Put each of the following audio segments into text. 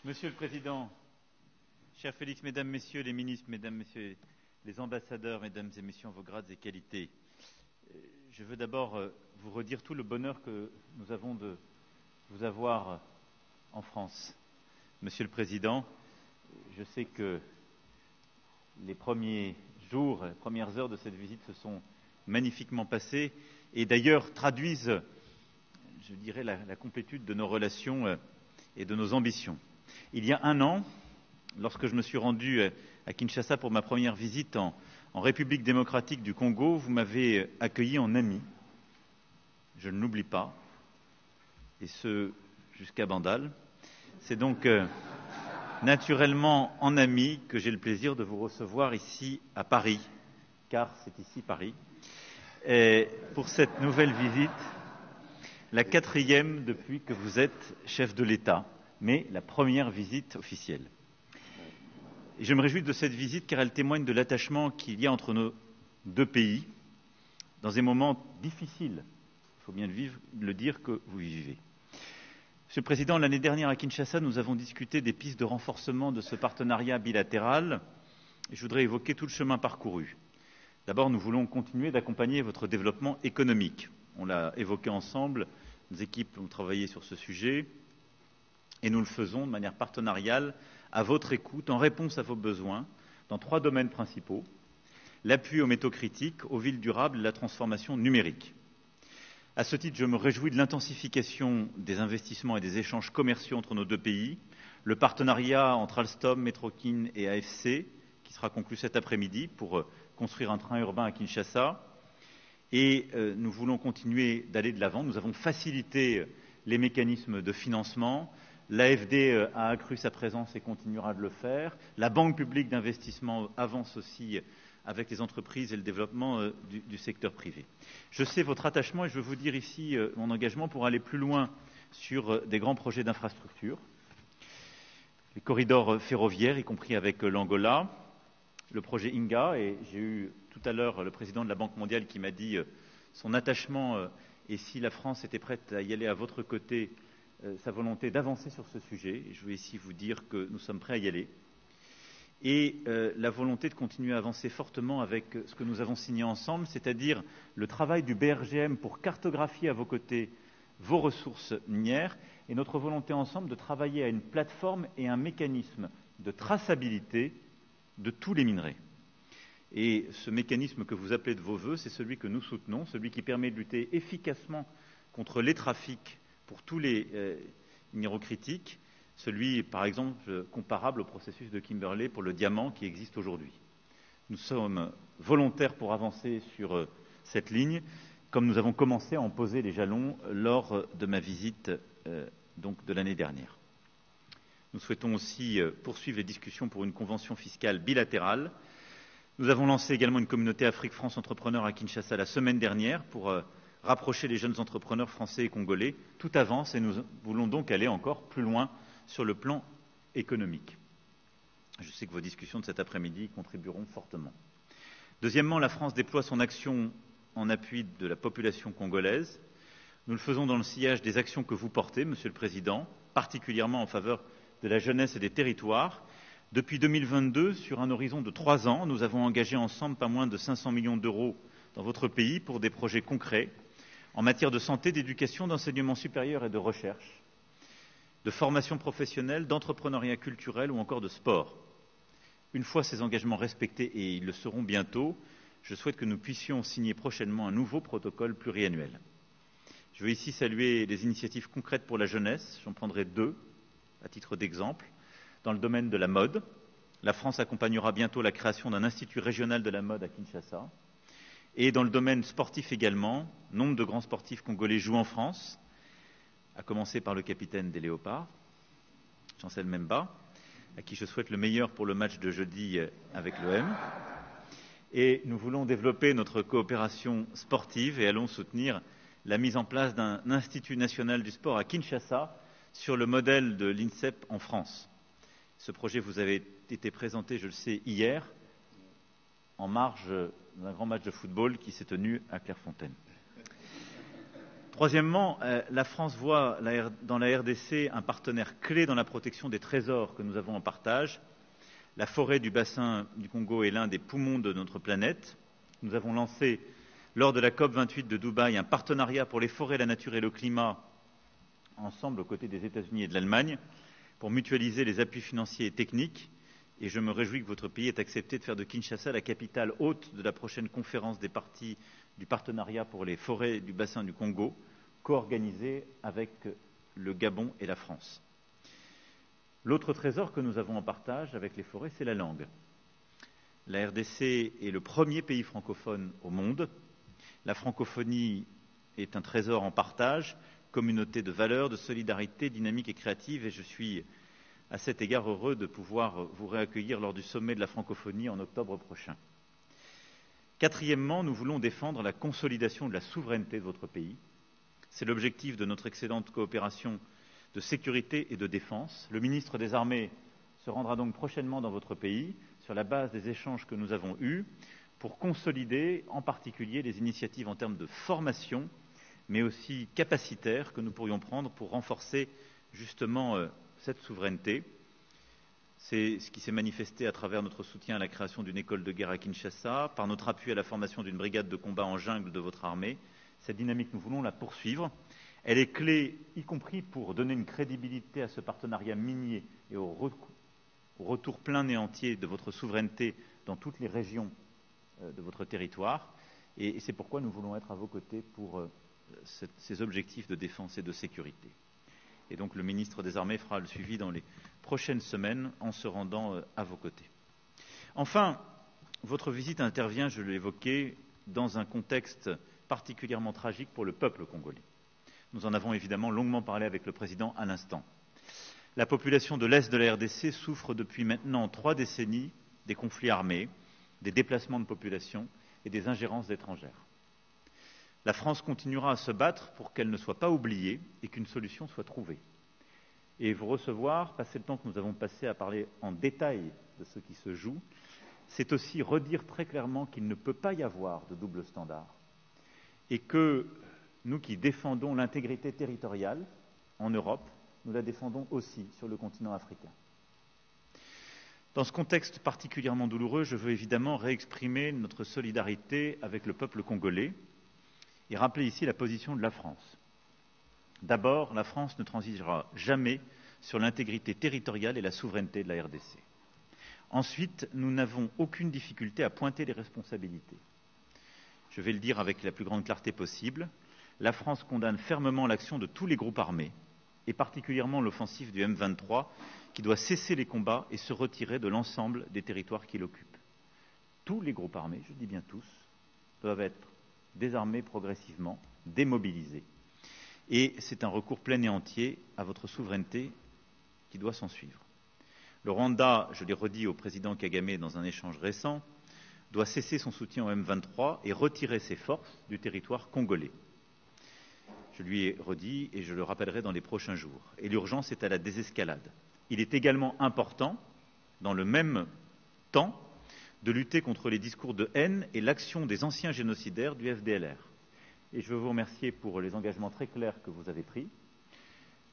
Monsieur le Président, cher Félix, Mesdames, Messieurs les ministres, Mesdames, Messieurs les ambassadeurs, Mesdames et Messieurs en vos grades et qualités, je veux d'abord vous redire tout le bonheur que nous avons de vous avoir en France. Monsieur le Président, je sais que les premiers jours, les premières heures de cette visite se sont magnifiquement passées et d'ailleurs traduisent, je dirais, la complétude de nos relations et de nos ambitions. Il y a un an, lorsque je me suis rendu à Kinshasa pour ma première visite en République démocratique du Congo, vous m'avez accueilli en ami. Je ne l'oublie pas, et ce jusqu'à Bandal. C'est donc naturellement en ami que j'ai le plaisir de vous recevoir ici à Paris, car c'est ici Paris, et pour cette nouvelle visite, la 4e depuis que vous êtes chef de l'État, mais la première visite officielle. Et je me réjouis de cette visite car elle témoigne de l'attachement qu'il y a entre nos deux pays dans des moments difficiles, il faut bien le dire, que vous vivez. Monsieur le Président, l'année dernière à Kinshasa, nous avons discuté des pistes de renforcement de ce partenariat bilatéral et je voudrais évoquer tout le chemin parcouru. D'abord, nous voulons continuer d'accompagner votre développement économique. On l'a évoqué ensemble, nos équipes ont travaillé sur ce sujet et nous le faisons de manière partenariale, à votre écoute, en réponse à vos besoins, dans 3 domaines principaux: l'appui aux métaux critiques, aux villes durables et la transformation numérique. À ce titre, je me réjouis de l'intensification des investissements et des échanges commerciaux entre nos deux pays, le partenariat entre Alstom, Metrokin et AFC, qui sera conclu cet après-midi pour construire un train urbain à Kinshasa. Et nous voulons continuer d'aller de l'avant. Nous avons facilité les mécanismes de financement. L'AFD a accru sa présence et continuera de le faire. La Banque publique d'investissement avance aussi avec les entreprises et le développement du secteur privé. Je sais votre attachement et je veux vous dire ici mon engagement pour aller plus loin sur des grands projets d'infrastructure, les corridors ferroviaires, y compris avec l'Angola, le projet INGA, et j'ai eu tout à l'heure le président de la Banque mondiale qui m'a dit son attachement et si la France était prête à y aller à votre côté, sa volonté d'avancer sur ce sujet. Et je veux ici vous dire que nous sommes prêts à y aller. Et la volonté de continuer à avancer fortement avec ce que nous avons signé ensemble, c'est-à-dire le travail du BRGM pour cartographier à vos côtés vos ressources minières et notre volonté ensemble de travailler à une plateforme et un mécanisme de traçabilité de tous les minerais. Et ce mécanisme que vous appelez de vos vœux, c'est celui que nous soutenons, celui qui permet de lutter efficacement contre les trafics pour tous les minéraux critiques, celui, par exemple, comparable au processus de Kimberley pour le diamant qui existe aujourd'hui. Nous sommes volontaires pour avancer sur cette ligne, comme nous avons commencé à en poser les jalons lors de ma visite donc de l'année dernière. Nous souhaitons aussi poursuivre les discussions pour une convention fiscale bilatérale. Nous avons lancé également une communauté Afrique-France Entrepreneurs à Kinshasa la semaine dernière pour rapprocher les jeunes entrepreneurs français et congolais. Tout avance et nous voulons donc aller encore plus loin sur le plan économique. Je sais que vos discussions de cet après-midi contribueront fortement. Deuxièmement, la France déploie son action en appui de la population congolaise. Nous le faisons dans le sillage des actions que vous portez, Monsieur le Président, particulièrement en faveur de la jeunesse et des territoires. Depuis 2022, sur un horizon de 3 ans, nous avons engagé ensemble pas moins de 500 millions d'euros dans votre pays pour des projets concrets en matière de santé, d'éducation, d'enseignement supérieur et de recherche, de formation professionnelle, d'entrepreneuriat culturel ou encore de sport. Une fois ces engagements respectés, et ils le seront bientôt, je souhaite que nous puissions signer prochainement un nouveau protocole pluriannuel. Je veux ici saluer les initiatives concrètes pour la jeunesse. J'en prendrai 2 à titre d'exemple. Dans le domaine de la mode, la France accompagnera bientôt la création d'un institut régional de la mode à Kinshasa. Et dans le domaine sportif également, nombre de grands sportifs congolais jouent en France, à commencer par le capitaine des Léopards, Chancel Memba, à qui je souhaite le meilleur pour le match de jeudi avec l'OM. Et nous voulons développer notre coopération sportive et allons soutenir la mise en place d'un institut national du sport à Kinshasa sur le modèle de l'INSEP en France. Ce projet vous avait été présenté, je le sais, hier, en marge d'un grand match de football qui s'est tenu à Clairefontaine. Troisièmement, la France voit dans la RDC un partenaire clé dans la protection des trésors que nous avons en partage. La forêt du bassin du Congo est l'un des poumons de notre planète. Nous avons lancé, lors de la COP28 de Dubaï, un partenariat pour les forêts, la nature et le climat, ensemble aux côtés des États-Unis et de l'Allemagne, pour mutualiser les appuis financiers et techniques. Et je me réjouis que votre pays ait accepté de faire de Kinshasa la capitale hôte de la prochaine conférence des parties du partenariat pour les forêts du bassin du Congo, co-organisée avec le Gabon et la France. L'autre trésor que nous avons en partage avec les forêts, c'est la langue. La RDC est le premier pays francophone au monde. La francophonie est un trésor en partage, communauté de valeurs, de solidarité, dynamique et créative, et je suis à cet égard heureux de pouvoir vous réaccueillir lors du sommet de la francophonie en octobre prochain. Quatrièmement, nous voulons défendre la consolidation de la souveraineté de votre pays. C'est l'objectif de notre excellente coopération de sécurité et de défense. Le ministre des Armées se rendra donc prochainement dans votre pays sur la base des échanges que nous avons eus pour consolider en particulier les initiatives en termes de formation, mais aussi capacitaires que nous pourrions prendre pour renforcer justement cette souveraineté. C'est ce qui s'est manifesté à travers notre soutien à la création d'une école de guerre à Kinshasa, par notre appui à la formation d'une brigade de combat en jungle de votre armée. Cette dynamique, nous voulons la poursuivre. Elle est clé, y compris pour donner une crédibilité à ce partenariat minier et au retour plein et entier de votre souveraineté dans toutes les régions de votre territoire. Et c'est pourquoi nous voulons être à vos côtés pour ces objectifs de défense et de sécurité. Et donc le ministre des Armées fera le suivi dans les prochaines semaines en se rendant à vos côtés. Enfin, votre visite intervient, je l'ai évoqué, dans un contexte particulièrement tragique pour le peuple congolais. Nous en avons évidemment longuement parlé avec le président à l'instant. La population de l'Est de la RDC souffre depuis maintenant 3 décennies des conflits armés, des déplacements de population et des ingérences étrangères. La France continuera à se battre pour qu'elle ne soit pas oubliée et qu'une solution soit trouvée. Et vous recevoir, passer le temps que nous avons passé à parler en détail de ce qui se joue, c'est aussi redire très clairement qu'il ne peut pas y avoir de double standard et que nous qui défendons l'intégrité territoriale en Europe, nous la défendons aussi sur le continent africain. Dans ce contexte particulièrement douloureux, je veux évidemment réexprimer notre solidarité avec le peuple congolais et rappeler ici la position de la France. D'abord, la France ne transigera jamais sur l'intégrité territoriale et la souveraineté de la RDC. Ensuite, nous n'avons aucune difficulté à pointer les responsabilités. Je vais le dire avec la plus grande clarté possible. La France condamne fermement l'action de tous les groupes armés, et particulièrement l'offensive du M23, qui doit cesser les combats et se retirer de l'ensemble des territoires qu'il occupe. Tous les groupes armés, je dis bien tous, doivent être désarmés progressivement, démobilisés. Et c'est un recours plein et entier à votre souveraineté qui doit s'en suivre. Le Rwanda, je l'ai redit au président Kagame dans un échange récent, doit cesser son soutien au M23 et retirer ses forces du territoire congolais. Je lui ai redit et je le rappellerai dans les prochains jours. Et l'urgence est à la désescalade. Il est également important, dans le même temps, de lutter contre les discours de haine et l'action des anciens génocidaires du FDLR. Et je veux vous remercier pour les engagements très clairs que vous avez pris,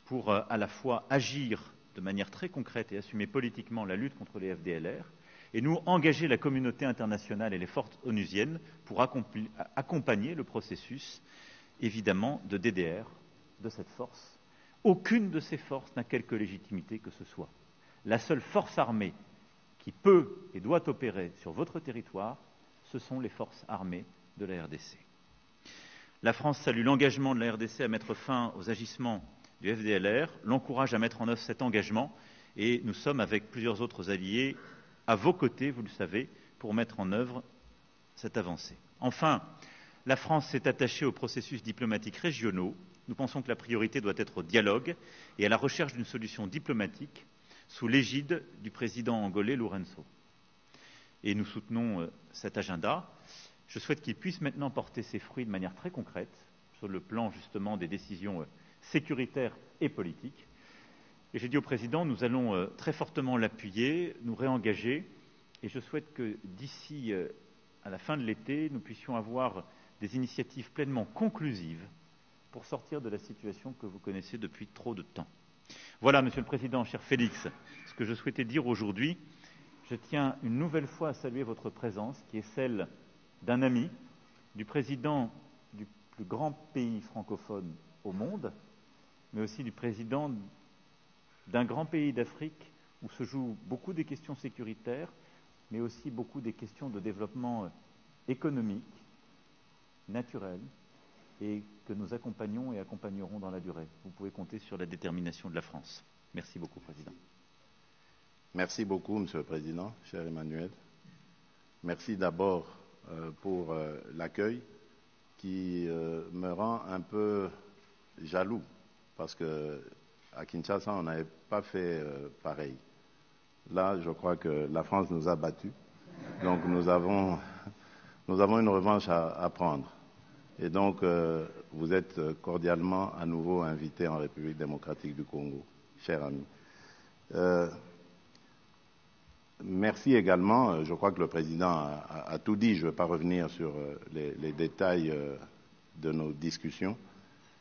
pour à la fois agir de manière très concrète et assumer politiquement la lutte contre les FDLR, et nous engager la communauté internationale et les forces onusiennes pour accompagner le processus, évidemment, de DDR de cette force. Aucune de ces forces n'a quelque légitimité que ce soit. La seule force armée qui peut et doit opérer sur votre territoire, ce sont les forces armées de la RDC. La France salue l'engagement de la RDC à mettre fin aux agissements du FDLR, l'encourage à mettre en œuvre cet engagement, et nous sommes avec plusieurs autres alliés à vos côtés, vous le savez, pour mettre en œuvre cette avancée. Enfin, la France s'est attachée aux processus diplomatiques régionaux. Nous pensons que la priorité doit être au dialogue et à la recherche d'une solution diplomatique sous l'égide du président angolais Lourenço. Et nous soutenons cet agenda. Je souhaite qu'il puisse maintenant porter ses fruits de manière très concrète sur le plan justement des décisions sécuritaires et politiques. Et j'ai dit au président, nous allons très fortement l'appuyer, nous réengager, et je souhaite que d'ici à la fin de l'été, nous puissions avoir des initiatives pleinement conclusives pour sortir de la situation que vous connaissez depuis trop de temps. Voilà, Monsieur le Président, cher Félix, ce que je souhaitais dire aujourd'hui. Je tiens une nouvelle fois à saluer votre présence, qui est celle d'un ami, du président du plus grand pays francophone au monde, mais aussi du président d'un grand pays d'Afrique où se jouent beaucoup des questions sécuritaires, mais aussi beaucoup des questions de développement économique, naturel, et que nous accompagnons et accompagnerons dans la durée. Vous pouvez compter sur la détermination de la France. Merci beaucoup, Président. Merci beaucoup, Monsieur le Président, cher Emmanuel. Merci d'abord pour l'accueil qui me rend un peu jaloux, parce qu'à Kinshasa, on n'avait pas fait pareil. Là, je crois que la France nous a battus, donc nous avons une revanche à prendre. Et donc, vous êtes cordialement à nouveau invité en République démocratique du Congo, cher ami. Merci également, je crois que le Président a tout dit, je ne vais pas revenir sur les détails de nos discussions,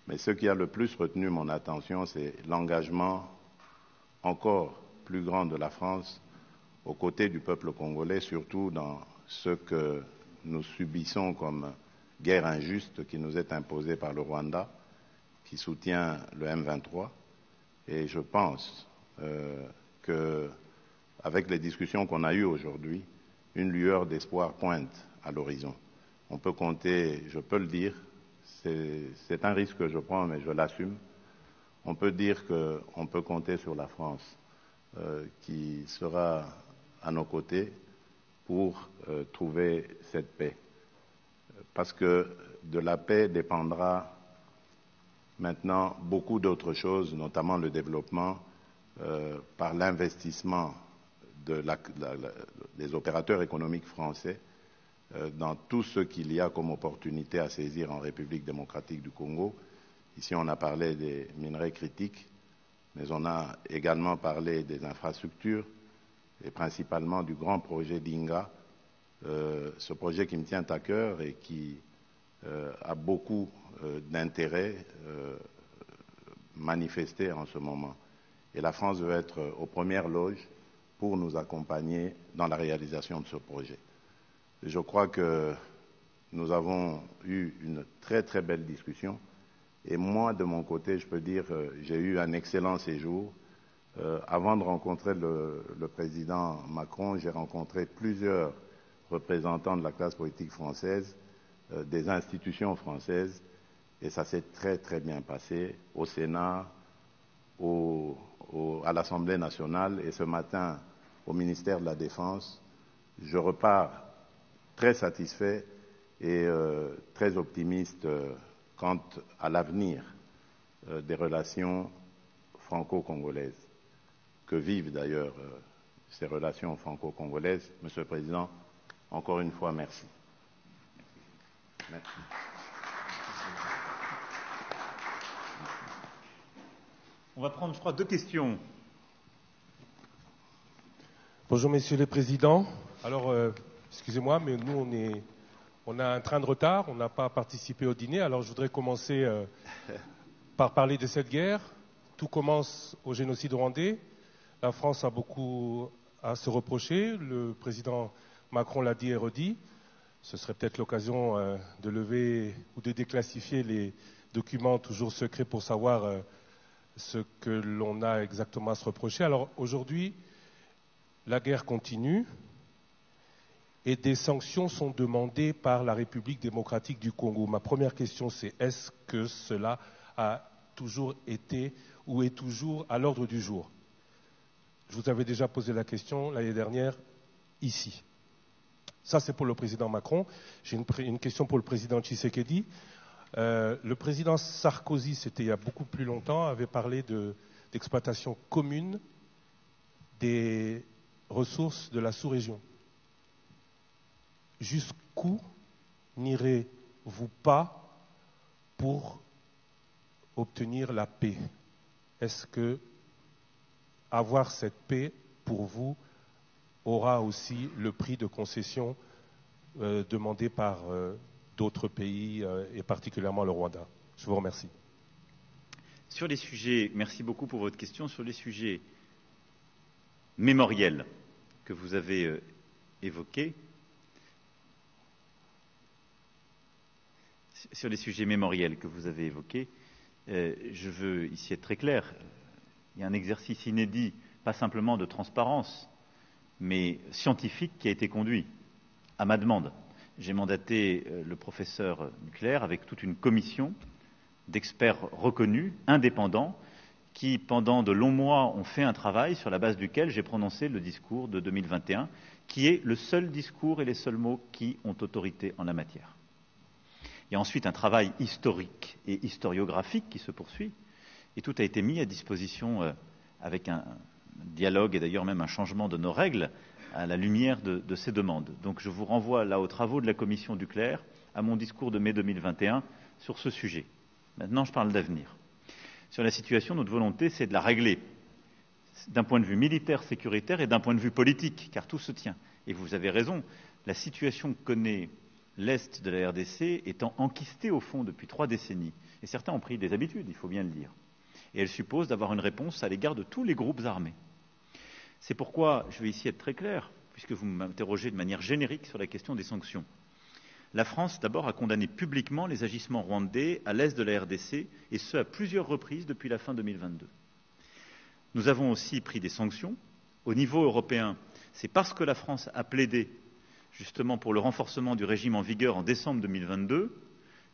mais ce qui a le plus retenu mon attention, c'est l'engagement encore plus grand de la France aux côtés du peuple congolais, surtout dans ce que nous subissons comme guerre injuste qui nous est imposée par le Rwanda, qui soutient le M23. Et je pense qu'avec les discussions qu'on a eues aujourd'hui, une lueur d'espoir pointe à l'horizon. On peut compter, je peux le dire, c'est un risque que je prends, mais je l'assume. On peut dire qu'on peut compter sur la France qui sera à nos côtés pour trouver cette paix. Parce que de la paix dépendra maintenant beaucoup d'autres choses, notamment le développement par l'investissement des opérateurs économiques français dans tout ce qu'il y a comme opportunité à saisir en République démocratique du Congo. Ici, on a parlé des minerais critiques, mais on a également parlé des infrastructures et principalement du grand projet d'Inga, ce projet qui me tient à cœur et qui a beaucoup d'intérêt manifesté en ce moment. Et la France veut être aux premières loges pour nous accompagner dans la réalisation de ce projet. Je crois que nous avons eu une très très belle discussion et moi de mon côté je peux dire j'ai eu un excellent séjour. Avant de rencontrer le président Macron, j'ai rencontré plusieurs représentants de la classe politique française, des institutions françaises, et ça s'est très très bien passé au Sénat, à l'Assemblée nationale, et ce matin au ministère de la Défense. Je repars très satisfait et très optimiste quant à l'avenir des relations franco-congolaises. Que vivent d'ailleurs ces relations franco-congolaises. Monsieur le Président, encore une fois, merci. Merci. On va prendre, je crois, 2 questions. Bonjour, messieurs les présidents. Alors, excusez-moi, mais nous, on a un train de retard, on n'a pas participé au dîner. Alors, je voudrais commencer par parler de cette guerre. Tout commence au génocide rwandais. La France a beaucoup à se reprocher. Le président Macron l'a dit et redit. Ce serait peut-être l'occasion de lever ou de déclassifier les documents toujours secrets pour savoir ce que l'on a exactement à se reprocher. Alors aujourd'hui, la guerre continue et des sanctions sont demandées par la République démocratique du Congo. Ma première question, c'est est-ce que cela a toujours été ou est toujours à l'ordre du jour? Je vous avais déjà posé la question l'année dernière, ici. Ça, c'est pour le président Macron. J'ai une question pour le président Tshisekedi. Le président Sarkozy, c'était il y a beaucoup plus longtemps, avait parlé d'exploitation commune des ressources de la sous-région. Jusqu'où n'irez-vous pas pour obtenir la paix? Est-ce que avoir cette paix, pour vous, aura aussi le prix de concession demandé par d'autres pays, et particulièrement le Rwanda? Je vous remercie. Sur les sujets, merci beaucoup pour votre question, sur les sujets mémoriels que vous avez évoqués, je veux ici être très clair. Il y a un exercice inédit, pas simplement de transparence, mais scientifique qui a été conduit à ma demande. J'ai mandaté le professeur Nucléaire avec toute une commission d'experts reconnus, indépendants, qui, pendant de longs mois, ont fait un travail sur la base duquel j'ai prononcé le discours de 2021, qui est le seul discours et les seuls mots qui ont autorité en la matière. Il y a ensuite un travail historique et historiographique qui se poursuit, et tout a été mis à disposition avec un dialogue et d'ailleurs même un changement de nos règles à la lumière de ces demandes. Donc je vous renvoie là aux travaux de la commission Duclerc, à mon discours de mai 2021 sur ce sujet. Maintenant, je parle d'avenir. Sur la situation, notre volonté, c'est de la régler d'un point de vue militaire, sécuritaire et d'un point de vue politique, car tout se tient. Et vous avez raison, la situation que connaît l'Est de la RDC étant enquistée au fond depuis 3 décennies, et certains ont pris des habitudes, il faut bien le dire, et elle suppose d'avoir une réponse à l'égard de tous les groupes armés. C'est pourquoi, je vais ici être très clair, puisque vous m'interrogez de manière générique sur la question des sanctions. La France, d'abord, a condamné publiquement les agissements rwandais à l'est de la RDC, et ce, à plusieurs reprises depuis la fin 2022. Nous avons aussi pris des sanctions. Au niveau européen, c'est parce que la France a plaidé justement pour le renforcement du régime en vigueur en décembre 2022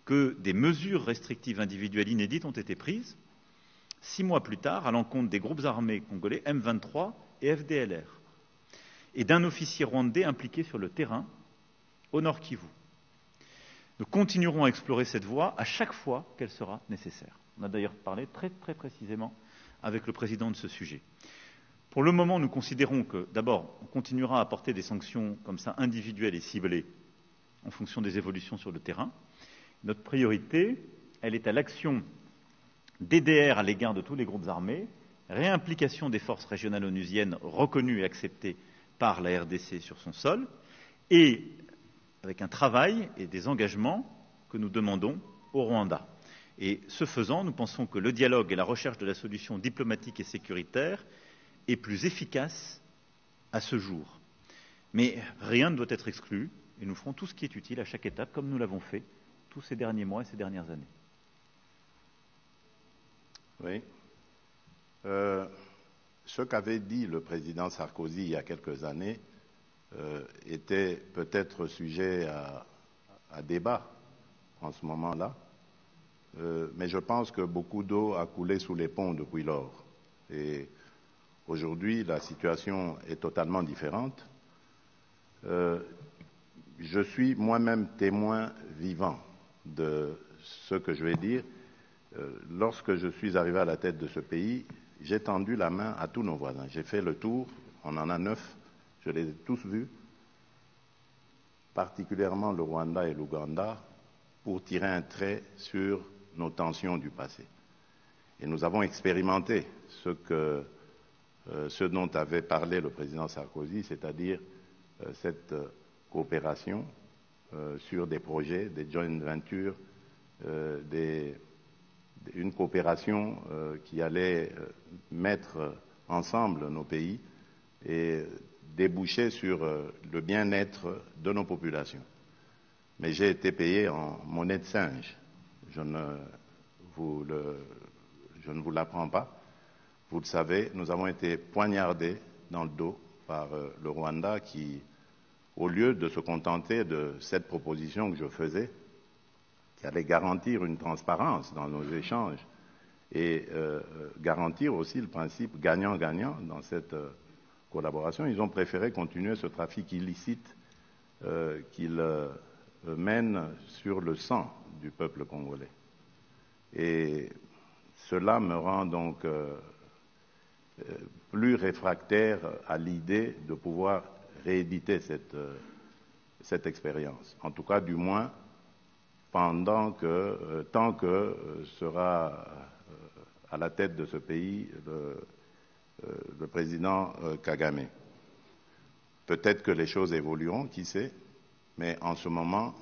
que des mesures restrictives individuelles inédites ont été prises 6 mois plus tard à l'encontre des groupes armés congolais M23 et FDLR et d'un officier rwandais impliqué sur le terrain au Nord Kivu. Nous continuerons à explorer cette voie à chaque fois qu'elle sera nécessaire. On a d'ailleurs parlé très précisément avec le président de ce sujet. Pour le moment, nous considérons que, d'abord, on continuera à apporter des sanctions comme ça individuelles et ciblées en fonction des évolutions sur le terrain. Notre priorité, elle est à l'action DDR à l'égard de tous les groupes armés, réimplication des forces régionales onusiennes reconnues et acceptées par la RDC sur son sol, et avec un travail et des engagements que nous demandons au Rwanda. Et ce faisant, nous pensons que le dialogue et la recherche de la solution diplomatique et sécuritaire est plus efficace à ce jour. Mais rien ne doit être exclu, et nous ferons tout ce qui est utile à chaque étape, comme nous l'avons fait tous ces derniers mois et ces dernières années. Oui. Ce qu'avait dit le président Sarkozy il y a quelques années était peut-être sujet à débat en ce moment-là, mais je pense que beaucoup d'eau a coulé sous les ponts depuis lors. Et aujourd'hui, la situation est totalement différente. Je suis moi-même témoin vivant de ce que je vais dire. Lorsque je suis arrivé à la tête de ce pays, j'ai tendu la main à tous nos voisins. J'ai fait le tour, on en a 9, je les ai tous vus, particulièrement le Rwanda et l'Ouganda, pour tirer un trait sur nos tensions du passé. Et nous avons expérimenté ce dont avait parlé le président Sarkozy, c'est-à-dire cette coopération sur des projets, des joint ventures, une coopération qui allait mettre ensemble nos pays et déboucher sur le bien-être de nos populations. Mais j'ai été payé en monnaie de singe. Je ne vous l'apprends pas. Vous le savez, nous avons été poignardés dans le dos par le Rwanda qui, au lieu de se contenter de cette proposition que je faisais, qui allait garantir une transparence dans nos échanges et garantir aussi le principe gagnant-gagnant dans cette collaboration, ils ont préféré continuer ce trafic illicite qu'ils mènent sur le sang du peuple congolais. Et cela me rend donc plus réfractaire à l'idée de pouvoir rééditer cette expérience. En tout cas, du moins, tant que sera à la tête de ce pays le président Kagame. Peut-être que les choses évolueront, qui sait, mais en ce moment,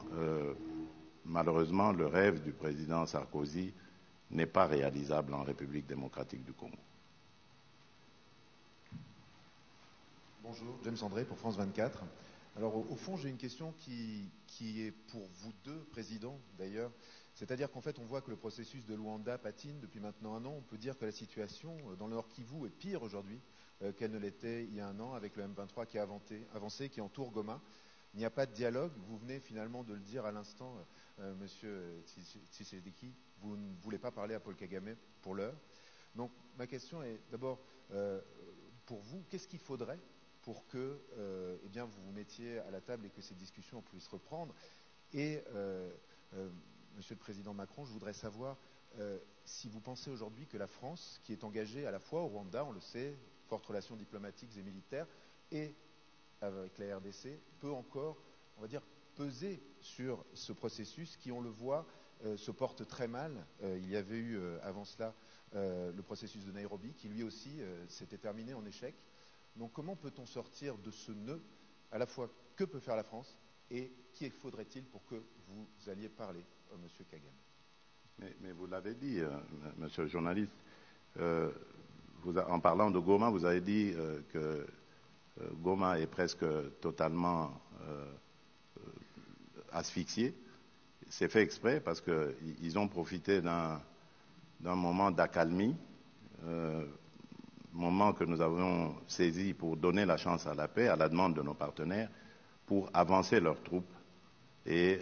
malheureusement, le rêve du président Sarkozy n'est pas réalisable en République démocratique du Congo. Bonjour, James André pour France 24. Alors au fond, j'ai une question qui est pour vous deux, présidents d'ailleurs. C'est-à-dire qu'en fait, on voit que le processus de Luanda patine depuis maintenant un an. On peut dire que la situation dans le Nord Kivu est pire aujourd'hui qu'elle ne l'était il y a un an, avec le M23 qui a avancé, qui entoure Goma. Il n'y a pas de dialogue. Vous venez finalement de le dire à l'instant, Monsieur Tshisekedi, vous ne voulez pas parler à Paul Kagame pour l'heure. Donc ma question est d'abord, pour vous, qu'est-ce qu'il faudrait pour que eh bien, vous vous mettiez à la table et que ces discussions puissent reprendre? Et Monsieur le Président Macron, je voudrais savoir si vous pensez aujourd'hui que la France, qui est engagée à la fois au Rwanda, on le sait, fortes relations diplomatiques et militaires, et avec la RDC, peut encore, on va dire, peser sur ce processus qui, on le voit, se porte très mal. Il y avait eu avant cela le processus de Nairobi, qui lui aussi s'était terminé en échec. Donc comment peut-on sortir de ce nœud, à la fois que peut faire la France et qu'il faudrait-il pour que vous alliez parler, Monsieur Kagame? Mais vous l'avez dit, monsieur le journaliste, en parlant de Goma, vous avez dit que Goma est presque totalement asphyxié. C'est fait exprès parce qu'ils ont profité d'un moment d'accalmie, moment que nous avons saisi pour donner la chance à la paix, à la demande de nos partenaires, pour avancer leurs troupes et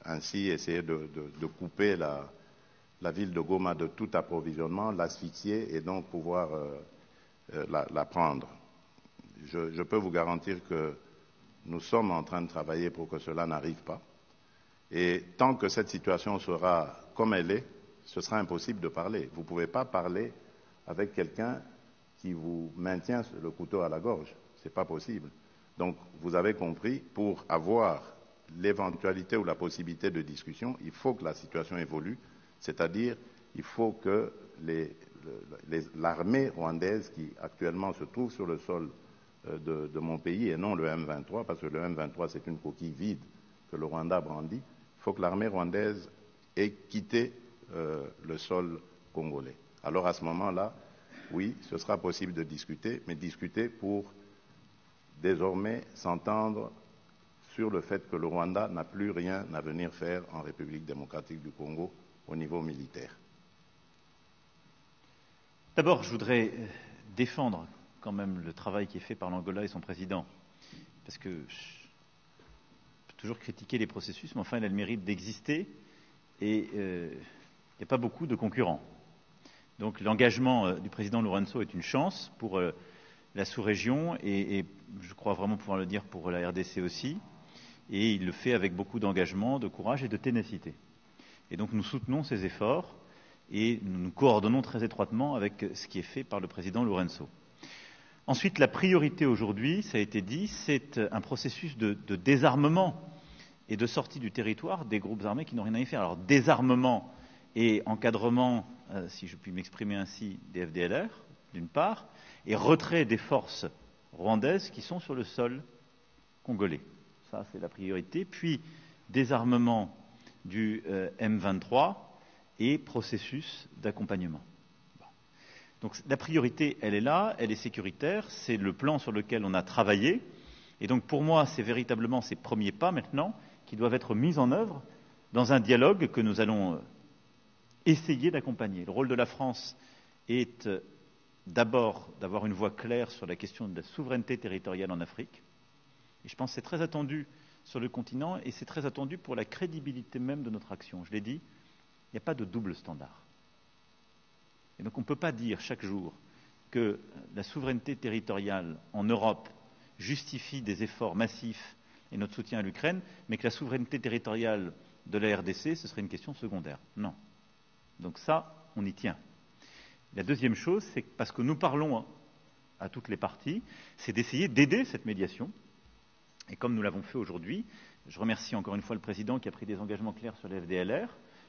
ainsi essayer de couper la ville de Goma de tout approvisionnement, l'asphyxier et donc pouvoir la prendre. Je peux vous garantir que nous sommes en train de travailler pour que cela n'arrive pas. Et tant que cette situation sera comme elle est, ce sera impossible de parler. Vous ne pouvez pas parler avec quelqu'un qui vous maintient le couteau à la gorge. Ce n'est pas possible. Donc, vous avez compris, pour avoir l'éventualité ou la possibilité de discussion, il faut que la situation évolue, c'est-à-dire il faut que l'armée rwandaise qui actuellement se trouve sur le sol de mon pays et non le M23, parce que le M23 c'est une coquille vide que le Rwanda brandit, il faut que l'armée rwandaise ait quitté le sol congolais. Alors à ce moment-là, oui, ce sera possible de discuter, mais discuter pour désormais s'entendre sur le fait que le Rwanda n'a plus rien à venir faire en République démocratique du Congo au niveau militaire. D'abord, je voudrais défendre quand même le travail qui est fait par l'Angola et son président, parce que je peux toujours critiquer les processus, mais enfin, il a le mérite d'exister et il n'y a pas beaucoup de concurrents. Donc l'engagement du président Lourenço est une chance pour la sous-région et je crois vraiment pouvoir le dire pour la RDC aussi. Et il le fait avec beaucoup d'engagement, de courage et de ténacité. Et donc nous soutenons ces efforts et nous nous coordonnons très étroitement avec ce qui est fait par le président Lourenço. Ensuite, la priorité aujourd'hui, ça a été dit, c'est un processus de désarmement et de sortie du territoire des groupes armés qui n'ont rien à y faire. Alors désarmement et encadrement, si je puis m'exprimer ainsi, des FDLR, d'une part, et retrait des forces rwandaises qui sont sur le sol congolais. Ça, c'est la priorité. Puis, désarmement du M23 et processus d'accompagnement. Bon. Donc, la priorité, elle est là, elle est sécuritaire, c'est le plan sur lequel on a travaillé. Et donc, pour moi, c'est véritablement ces premiers pas maintenant qui doivent être mis en œuvre dans un dialogue que nous allons essayer d'accompagner. Le rôle de la France est d'abord d'avoir une voix claire sur la question de la souveraineté territoriale en Afrique. Et je pense que c'est très attendu sur le continent et c'est très attendu pour la crédibilité même de notre action. Je l'ai dit, il n'y a pas de double standard. Et donc on ne peut pas dire chaque jour que la souveraineté territoriale en Europe justifie des efforts massifs et notre soutien à l'Ukraine, mais que la souveraineté territoriale de la RDC, ce serait une question secondaire. Non. Donc ça, on y tient. La deuxième chose, c'est que parce que nous parlons à toutes les parties, c'est d'essayer d'aider cette médiation. Et comme nous l'avons fait aujourd'hui, je remercie encore une fois le président qui a pris des engagements clairs sur les FDLR,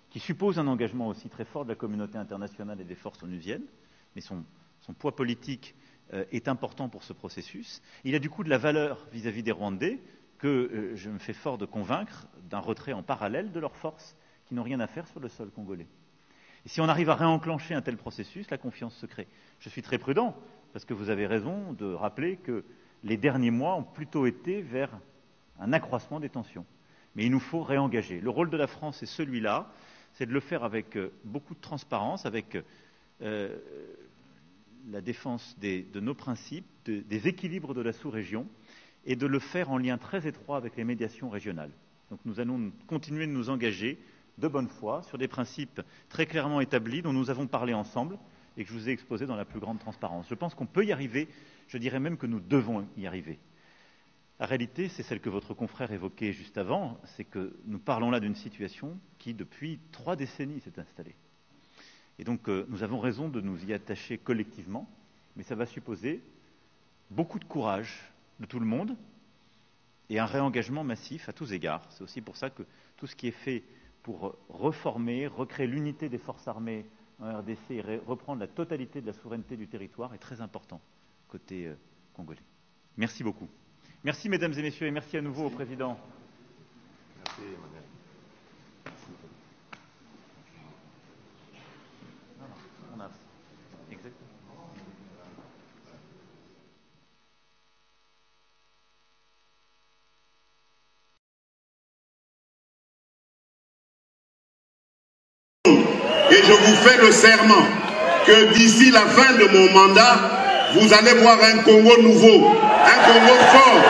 qui suppose un engagement aussi très fort de la communauté internationale et des forces onusiennes, mais son poids politique est important pour ce processus. Il a du coup de la valeur vis-à-vis des Rwandais, que je me fais fort de convaincre d'un retrait en parallèle de leurs forces qui n'ont rien à faire sur le sol congolais. Et si on arrive à réenclencher un tel processus, la confiance se crée. Je suis très prudent, parce que vous avez raison de rappeler que les derniers mois ont plutôt été vers un accroissement des tensions. Mais il nous faut réengager. Le rôle de la France est celui-là, c'est de le faire avec beaucoup de transparence, avec la défense de nos principes, des équilibres de la sous-région, et de le faire en lien très étroit avec les médiations régionales. Donc nous allons continuer de nous engager de bonne foi sur des principes très clairement établis dont nous avons parlé ensemble et que je vous ai exposés dans la plus grande transparence. Je pense qu'on peut y arriver, je dirais même que nous devons y arriver. La réalité, c'est celle que votre confrère évoquait juste avant, c'est que nous parlons là d'une situation qui, depuis 3 décennies, s'est installée. Et donc, nous avons raison de nous y attacher collectivement, mais ça va supposer beaucoup de courage de tout le monde et un réengagement massif à tous égards. C'est aussi pour ça que tout ce qui est fait pour reformer, recréer l'unité des forces armées en RDC et reprendre la totalité de la souveraineté du territoire est très important côté congolais. Merci beaucoup. Merci mesdames et messieurs et merci à nouveau au président. Merci Emmanuel. On a exactement. Et je vous fais le serment que d'ici la fin de mon mandat, vous allez voir un Congo nouveau, un Congo fort,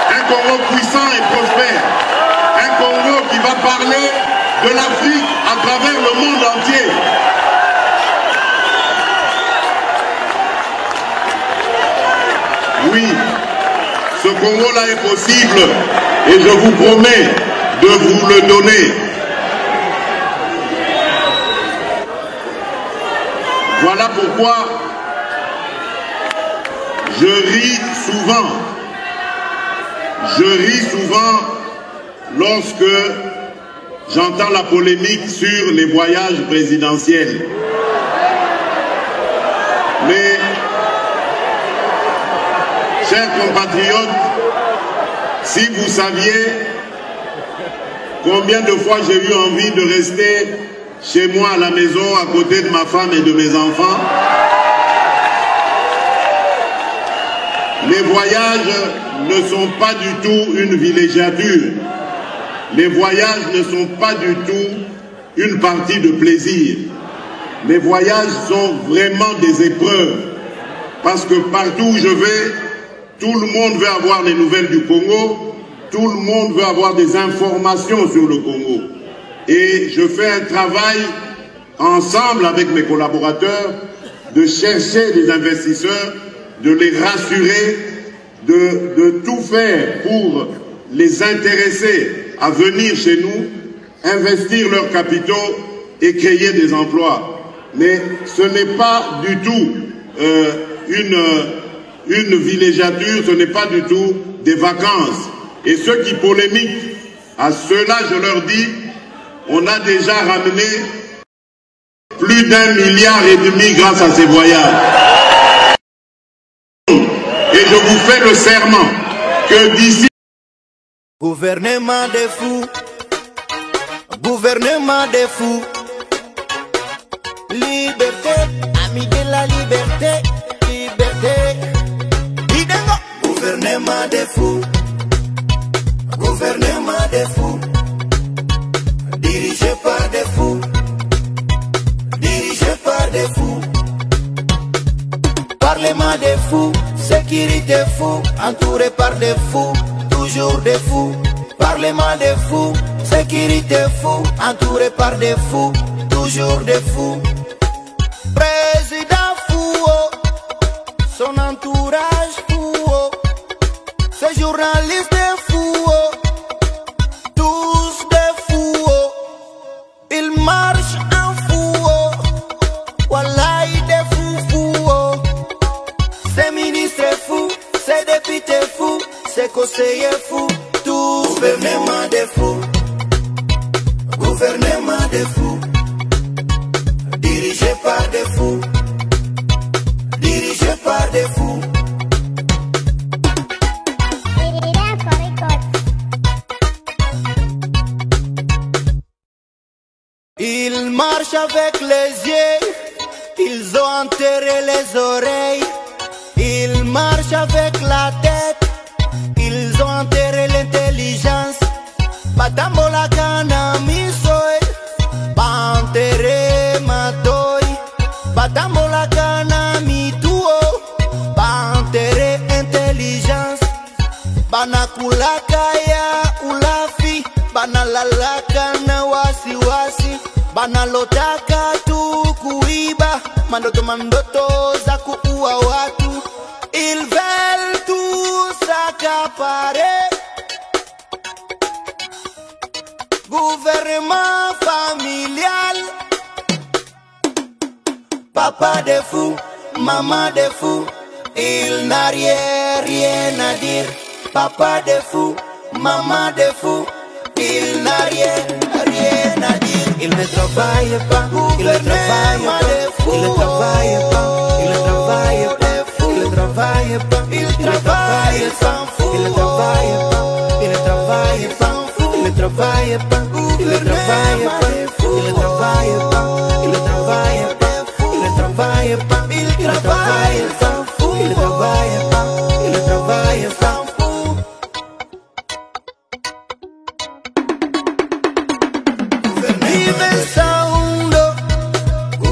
un Congo puissant et prospère, un Congo qui va parler de l'Afrique à travers le monde entier. Oui, ce Congo-là est possible et je vous promets de vous le donner. Voilà pourquoi je ris souvent lorsque j'entends la polémique sur les voyages présidentiels. Mais, chers compatriotes, si vous saviez combien de fois j'ai eu envie de rester chez moi à la maison, à côté de ma femme et de mes enfants, les voyages ne sont pas du tout une villégiature. Les voyages ne sont pas du tout une partie de plaisir. Les voyages sont vraiment des épreuves. Parce que partout où je vais, tout le monde veut avoir les nouvelles du Congo. Tout le monde veut avoir des informations sur le Congo. Et je fais un travail ensemble avec mes collaborateurs de chercher des investisseurs, de les rassurer, de tout faire pour les intéresser à venir chez nous, investir leurs capitaux et créer des emplois. Mais ce n'est pas du tout une villégiature, ce n'est pas du tout des vacances. Et ceux qui polémiquent, à ceux-là je leur dis, on a déjà ramené plus d'1,5 milliard grâce à ces voyages. Et je vous fais le serment que d'ici... Gouvernement des fous, gouvernement des fous, liberté, ami de la liberté, liberté, Idengo. Gouvernement des fous, gouvernement des fous, dirigé par des fous, dirigé par des fous, parlement des fous, sécurité fou, entouré par des fous, toujours des fous, parlement des fous, sécurité fou, entouré par des fous, toujours des fous. Président fou, son entourage fou, ses journalistes fous, tous des fous, ils marchent en fou, voilà des fous fous, ses ministres fous, ses députés fous, ses conseillers fous, tout gouvernement des fous, gouvernement des fous, dirigé par des fous, dirigé par des fous. avec les yeux, ils ont enterré les oreilles. Ils marchent avec la tête, ils ont enterré l'intelligence. Batambola kana misoy, ba enterré matoi. Batambola kana mituo, ba enterré intelligence. Banakulaka ya ulafi, banalalaka na wasiwasi, banalotaka tu kuiba, mandoto za kuua watu. Ils veulent tout s'accaparer. Gouvernement familial. Papa de fou, maman de fou, il n'a rien à dire. Papa de fou, maman de fou, il n'a rien à dire. Il ne travaille pas, il ne travaille pas, il ne travaille pas, il ne travaille pas, il ne travaille pas, il travaille sans fou, il ne travaille pas, il ne travaille pas, il ne travaille pas, il ne travaille pas, il ne travaille pas, il ne travaille pas, il ne travaille pas, il travaille sans fou, il ne travaille pas, il ne travaille sans fou. Vive Saundo,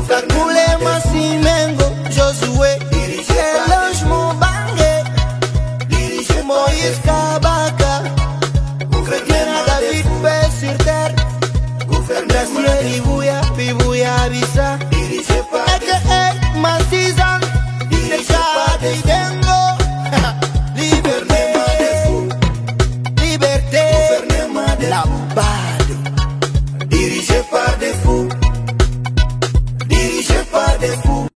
Kakule Masimengo, Josué, Eloge Mobange, Moïse Kabaka, Chrétien David Paix sur terre, Gracieux Ribouya, Pibouya Bisa, Eke Masizan, Déjà Deiden.